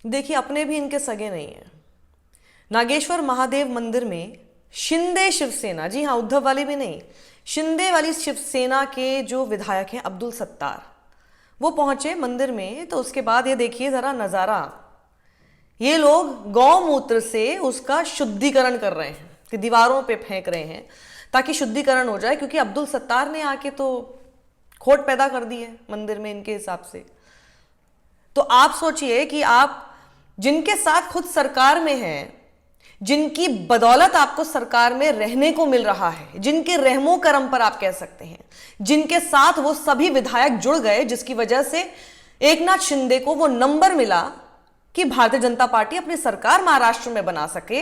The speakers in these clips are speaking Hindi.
देखिए, अपने भी इनके सगे नहीं है। नागेश्वर महादेव मंदिर में शिंदे शिवसेना, जी हाँ, उद्धव वाली भी नहीं, शिंदे वाली शिवसेना के जो विधायक हैं अब्दुल सत्तार, वो पहुंचे मंदिर में। तो उसके बाद ये देखिए जरा नजारा, ये लोग गौमूत्र से उसका शुद्धिकरण कर रहे हैं कि दीवारों पे फेंक रहे हैं ताकि शुद्धिकरण हो जाए, क्योंकि अब्दुल सत्तार ने आके तो खोट पैदा कर दी है मंदिर में इनके हिसाब से। तो आप सोचिए कि आप जिनके साथ खुद सरकार में हैं, जिनकी बदौलत आपको सरकार में रहने को मिल रहा है, जिनके रहमो करम पर आप कह सकते हैं, जिनके साथ वो सभी विधायक जुड़ गए, जिसकी वजह से एकनाथ शिंदे को वो नंबर मिला कि भारतीय जनता पार्टी अपनी सरकार महाराष्ट्र में बना सके,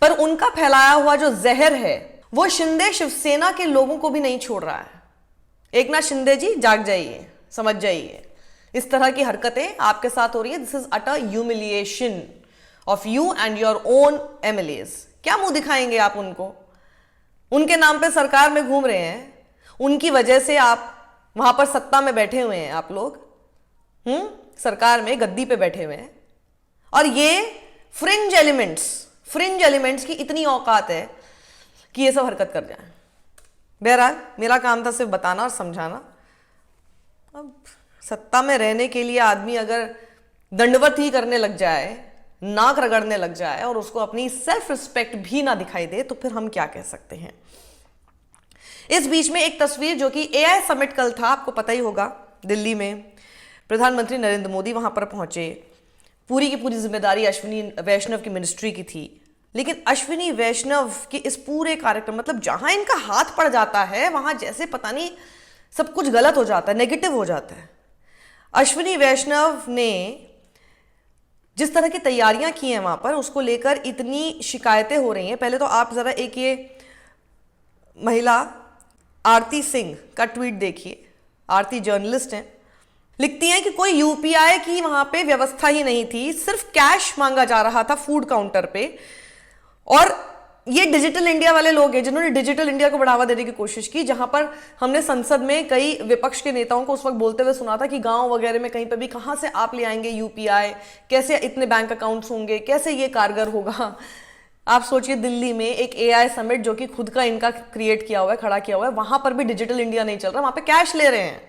पर उनका फैलाया हुआ जो जहर है वो शिंदे शिवसेना के लोगों को भी नहीं छोड़ रहा है। एकनाथ शिंदे जी जाग जाइए, समझ जाइए, इस तरह की हरकतें आपके साथ हो रही है। This is utter humiliation of you and your own MLAs. क्या मुंह दिखाएंगे आप उनको? उनके नाम पे सरकार में घूम रहे हैं, उनकी वजह से आप वहां पर सत्ता में बैठे हुए हैं, आप लोग सरकार में गद्दी पे बैठे हुए हैं, और ये फ्रिंज एलिमेंट्स की इतनी औकात है कि ये सब हरकत कर जाए। बहरहाल मेरा काम था सिर्फ बताना और समझाना। अब सत्ता में रहने के लिए आदमी अगर दंडवत ही करने लग जाए, नाक रगड़ने लग जाए और उसको अपनी सेल्फ रिस्पेक्ट भी ना दिखाई दे, तो फिर हम क्या कह सकते हैं। इस बीच में एक तस्वीर जो कि एआई समिट कल था, आपको पता ही होगा, दिल्ली में प्रधानमंत्री नरेंद्र मोदी वहां पर पहुंचे। पूरी की पूरी जिम्मेदारी अश्विनी वैष्णव की मिनिस्ट्री की थी, लेकिन अश्विनी वैष्णव के इस पूरे कार्यक्रम, मतलब जहां इनका हाथ पड़ जाता है वहां जैसे पता नहीं सब कुछ गलत हो जाता है, नेगेटिव हो जाता है। अश्विनी वैष्णव ने जिस तरह की तैयारियां की हैं वहां पर, उसको लेकर इतनी शिकायतें हो रही हैं। पहले तो आप जरा एक ये महिला आरती सिंह का ट्वीट देखिए। आरती जर्नलिस्ट हैं, लिखती हैं कि कोई यूपीआई की वहां पे व्यवस्था ही नहीं थी, सिर्फ कैश मांगा जा रहा था फूड काउंटर पे। और ये डिजिटल इंडिया वाले लोग हैं जिन्होंने डिजिटल इंडिया को बढ़ावा देने की कोशिश की, जहां पर हमने संसद में कई विपक्ष के नेताओं को उस वक्त बोलते हुए सुना था कि गांव वगैरह में कहीं पे भी कहां से आप ले आएंगे यूपीआई, कैसे इतने बैंक अकाउंट्स होंगे, कैसे ये कारगर होगा। आप सोचिए दिल्ली में एक एआई समिट जो कि खुद का इनका क्रिएट किया हुआ है, खड़ा किया हुआ है, वहां पर भी डिजिटल इंडिया नहीं चल रहा, वहां पे कैश ले रहे हैं।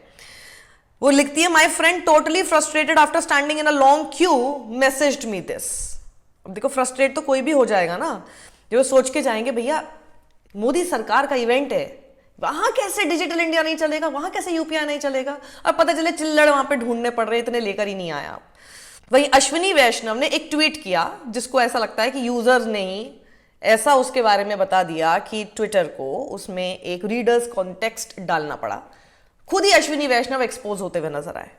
वो लिखती है, my friend totally frustrated after standing in a long Q messaged me this. अब देखो, फ्रस्ट्रेट तो कोई भी हो जाएगा ना, जो सोच के जाएंगे भैया मोदी सरकार का इवेंट है, वहां कैसे डिजिटल इंडिया नहीं चलेगा, वहां कैसे यूपीआई नहीं चलेगा, और पता चले चिल्लड़ वहां पे ढूंढने पड़ रहे, इतने लेकर ही नहीं आया। वहीं अश्विनी वैष्णव ने एक ट्वीट किया जिसको ऐसा लगता है कि यूजर्स ने ही ऐसा उसके बारे में बता दिया कि ट्विटर को उसमें एक रीडर्स कॉन्टेक्स्ट डालना पड़ा। खुद ही अश्विनी वैष्णव एक्सपोज होते हुए नजर आए।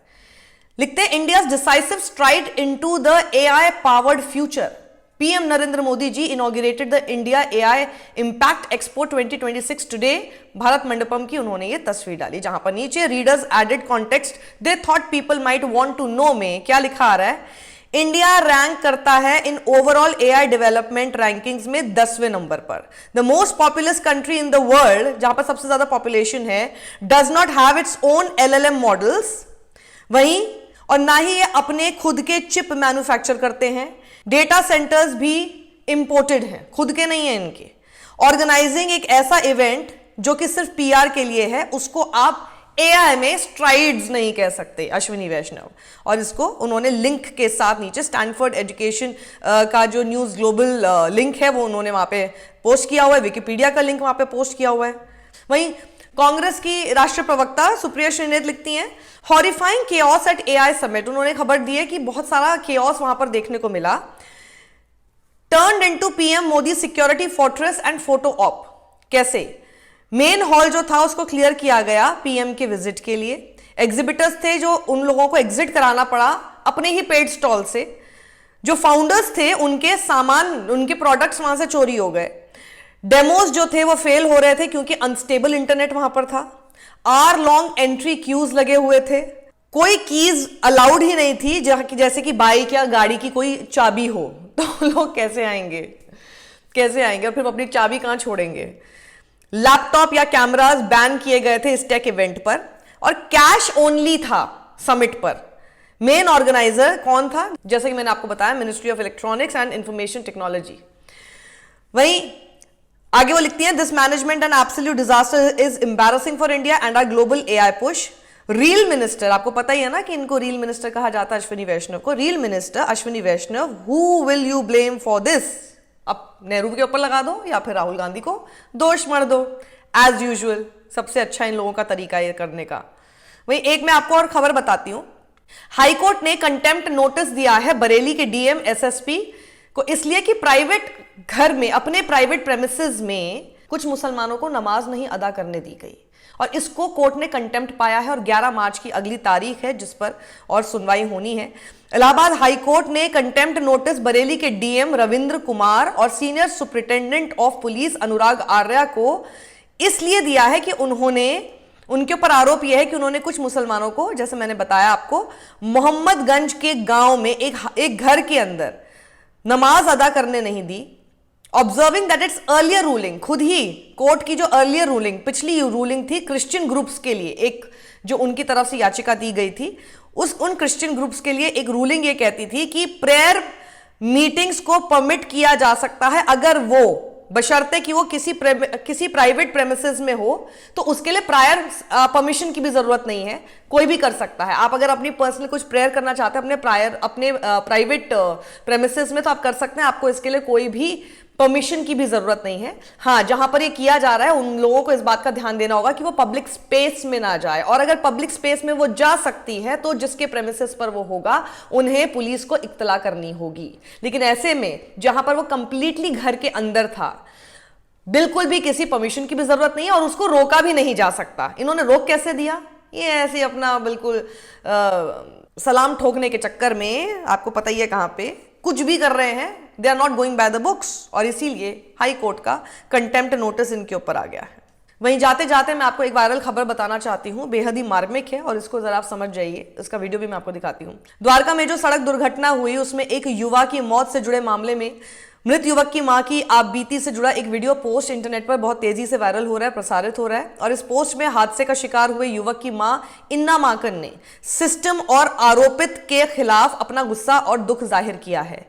लिखते हैं, India's decisive stride into the AI powered future. PM Narendra Modi ji inaugurated the India AI impact expo 2026 today. Bharat Mandapam की उन्होंने ये तस्वीर डाली, जहां पर नीचे readers added context they thought people might want to know में क्या लिखा आ रहा है, इंडिया रैंक करता है in overall AI development rankings में 10वें नंबर पर। The most populous country in the world, जहां पर सबसे ज्यादा पॉपुलेशन है, does not have its own LLM models. वहीं और ना ही ये अपने खुद के चिप मैन्युफैक्चर करते हैं, डेटा सेंटर्स भी इंपोर्टेड हैं, खुद के नहीं है इनके। ऑर्गेनाइजिंग एक ऐसा इवेंट जो कि सिर्फ पीआर के लिए है, उसको आप एआई में स्ट्राइड्स नहीं कह सकते, अश्विनी वैष्णव। और इसको उन्होंने लिंक के साथ नीचे स्टैनफोर्ड एजुकेशन का जो न्यूज ग्लोबल लिंक है वो उन्होंने वहां पे पोस्ट किया हुआ है, विकिपीडिया का लिंक वहां पे पोस्ट किया हुआ है। वहीं कांग्रेस की राष्ट्रीय प्रवक्ता सुप्रिया श्रीनेत लिखती हैं, horrifying chaos at AI summit. उन्होंने खबर दी है कि बहुत सारा केओस वहां पर देखने को मिला। Turned into PM Modi security fortress and photo op. कैसे? मेन हॉल जो था उसको क्लियर किया गया पीएम के विजिट के लिए। एग्जिबिटर्स थे जो उन लोगों को एग्जिट कराना पड़ा अपने ही पेड स्टॉल से। जो फाउंडर्स थे उनके सामान, उनके प्रोडक्ट्स वहां से चोरी हो गए। डेमोज जो थे वो फेल हो रहे थे क्योंकि अनस्टेबल इंटरनेट वहां पर था। आर लॉन्ग एंट्री क्यूज लगे हुए थे। कोई कीज अलाउड ही नहीं थी, जैसे कि बाइक या गाड़ी की कोई चाबी हो तो लोग कैसे आएंगे, कैसे आएंगे और फिर अपनी चाबी कहां छोड़ेंगे। लैपटॉप या कैमरास बैन किए गए थे इस टेक इवेंट पर, और कैश ओनली था समिट पर। मेन ऑर्गेनाइजर कौन था? जैसे कि मैंने आपको बताया, ministry of electronics and information technology. वहीं आगे वो लिखती हैं, this management and absolute disaster is embarrassing for India and our global AI push. Reel minister, आपको पता ही है ना कि इनको रील मिनिस्टर कहा जाता है, अश्विनी वैष्णव को। Reel minister Ashwini Vaishnaw, who will you blame for this? अब नेहरू के ऊपर लगा दो या फिर राहुल गांधी को दोष मर दो, एज यूजुअल। सबसे अच्छा इन लोगों का तरीका ये करने का। वहीं एक मैं आपको और खबर बताती हूं, हाईकोर्ट ने कंटेम्प्ट नोटिस दिया है बरेली के डीएम एसएसपी को, इसलिए कि प्राइवेट घर में, अपने प्राइवेट प्रेमिसेस में कुछ मुसलमानों को नमाज नहीं अदा करने दी गई, और इसको कोर्ट ने कंटेम्प्ट पाया है। और 11 मार्च की अगली तारीख है जिस पर और सुनवाई होनी है। इलाहाबाद हाईकोर्ट ने कंटेम्प्ट नोटिस बरेली के डीएम रविंद्र कुमार और सीनियर सुपरिटेंडेंट ऑफ पुलिस अनुराग आर्या को इसलिए दिया है कि उनके ऊपर आरोप यह है कि उन्होंने कुछ मुसलमानों को, जैसे मैंने बताया आपको, मोहम्मदगंज के गांव में एक घर के अंदर नमाज अदा करने नहीं दी। Observing that it's earlier ruling, खुद ही कोर्ट की जो अर्लियर रूलिंग, पिछली रूलिंग थी क्रिश्चियन ग्रुप्स के लिए, एक जो उनकी तरफ से याचिका दी गई थी, उन क्रिश्चियन ग्रुप्स के लिए एक रूलिंग ये कहती थी कि प्रेयर मीटिंग्स को परमिट किया जा सकता है अगर वो, बशर्ते कि वो किसी प्राइवेट प्रेमिसेस में हो, तो उसके लिए प्रायर परमिशन की भी जरूरत नहीं है, कोई भी कर सकता है। आप अगर अपनी पर्सनल कुछ प्रेयर करना चाहते हैं अपने प्राइवेट प्रेमिसेस में, तो आप कर सकते हैं, आपको इसके लिए कोई भी परमिशन की भी जरूरत नहीं है। हाँ, जहां पर ये किया जा रहा है उन लोगों को इस बात का ध्यान देना होगा कि वो पब्लिक स्पेस में ना जाए, और अगर पब्लिक स्पेस में वो जा सकती है तो जिसके प्रेमिसेस पर वो होगा उन्हें पुलिस को इत्तला करनी होगी। लेकिन ऐसे में जहां पर वो कंप्लीटली घर के अंदर था, बिल्कुल भी किसी परमिशन की भी जरूरत नहीं है और उसको रोका भी नहीं जा सकता। इन्होंने रोक कैसे दिया? ये ऐसे अपना बिल्कुल सलाम ठोकने के चक्कर में, आपको पता ही है कहां पे कुछ भी कर रहे हैं, they are not going by the books, और इसीलिए हाई कोर्ट का कंटेम्प्ट नोटिस इनके ऊपर आ गया है। वहीं जाते जाते मैं आपको एक वायरल खबर बताना चाहती हूँ, बेहद ही मार्मिक है और इसको जरा आप समझ जाइए। इसका वीडियो भी मैं आपको दिखाती हूँ। द्वारका में जो सड़क दुर्घटना हुई उसमें एक युवा की मौत से जुड़े मामले में मृत युवक की मां की आपबीती से जुड़ा एक वीडियो पोस्ट इंटरनेट पर बहुत तेजी से वायरल हो रहा है, प्रसारित हो रहा है। और इस पोस्ट में हादसे का शिकार हुए युवक की मां इन्ना माकन ने सिस्टम और आरोपित के खिलाफ अपना गुस्सा और दुख जाहिर किया है।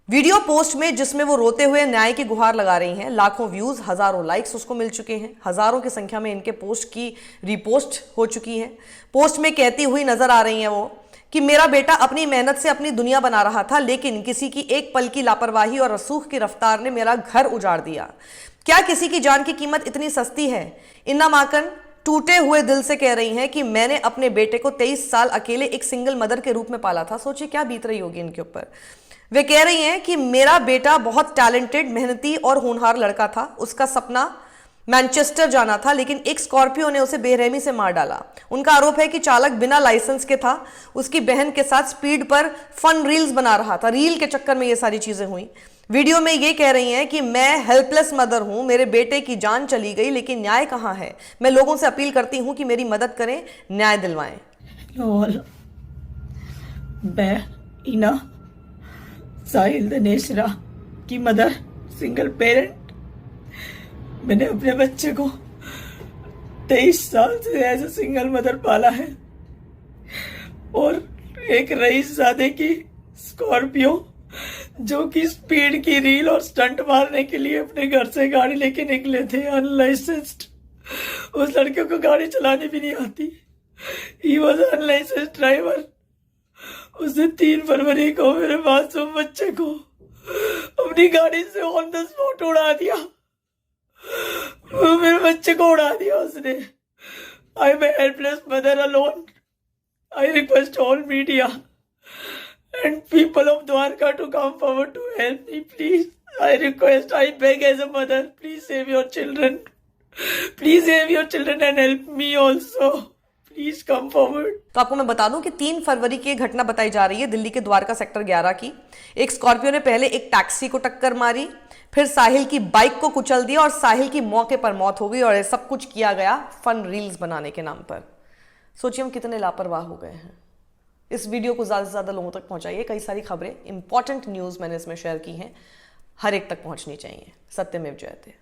वीडियो पोस्ट में जिसमें वो रोते हुए न्याय की गुहार लगा रही हैं, लाखों व्यूज, हजारों लाइक्स उसको मिल चुके हैं, हजारों की संख्या में इनके पोस्ट की रीपोस्ट हो चुकी है। पोस्ट में कहती हुई नजर आ रही हैं वो कि मेरा बेटा अपनी मेहनत से अपनी दुनिया बना रहा था, लेकिन किसी की एक पल की लापरवाही और रसूख की रफ्तार ने मेरा घर उजाड़ दिया। क्या किसी की जान की कीमत इतनी सस्ती है? इन्ना माकन टूटे हुए दिल से कह रही हैं कि मैंने अपने बेटे को 23 साल अकेले एक सिंगल मदर के रूप में पाला था। सोचिए क्या बीत रही होगी इनके ऊपर। वे कह रही हैं कि मेरा बेटा बहुत टैलेंटेड, मेहनती और होनहार लड़का था। उसका सपना मैनचेस्टर जाना था, लेकिन एक स्कॉर्पियो ने उसे बेरहमी से मार डाला। उनका आरोप है कि चालक बिना लाइसेंस के था, उसकी बहन के साथ स्पीड पर फन रील्स बना रहा था। रील के चक्कर में ये सारी चीजें हुई। वीडियो में ये कह रही हैं कि मैं हेल्पलेस मदर हूं, मेरे बेटे की जान चली गई, लेकिन न्याय कहां है? मैं लोगों से अपील करती हूं कि मेरी मदद करें, न्याय दिलवाएं। इना साहिल दनेशरा की मदर, सिंगल पेरेंट। मैंने अपने बच्चे को 23 साल से एज ए सिंगल मदर पाला है, और एक रईसजादे की स्कॉर्पियो जो कि स्पीड की रील और स्टंट मारने के लिए अपने घर से गाड़ी लेके निकले थे, अनलाइसेंस्ड। उस लड़के को गाड़ी चलानी भी नहीं आती, ही वॉज अनलाइसेंस्ड ड्राइवर। उसने 3 फरवरी को मेरे मासूम बच्चे को अपनी गाड़ी से ऑन द स्पॉट उड़ा दिया। मेरे बच्चे को उड़ा दिया उसने। I am a helpless mother alone. I request all media and people of Dwarka to come forward to help me, please. I request, I beg as a mother, please save your children. Please save your children and help me also. Please come forward. तो आपको मैं बता दूं कि 3 फरवरी की घटना बताई जा रही है दिल्ली के द्वारका सेक्टर 11 की। एक स्कॉर्पियो ने पहले एक टैक्सी को टक्कर मारी, फिर साहिल की बाइक को कुचल दिया और साहिल की मौके पर मौत हो गई, और ये सब कुछ किया गया फन रील्स बनाने के नाम पर। सोचिए हम कितने लापरवाह हो गए हैं। इस वीडियो को ज़्यादा से ज़्यादा लोगों तक पहुंचाइए। कई सारी खबरें, इंपॉर्टेंट न्यूज़ मैंने इसमें शेयर की हैं, हर एक तक पहुंचनी चाहिए। सत्यमेव जयते।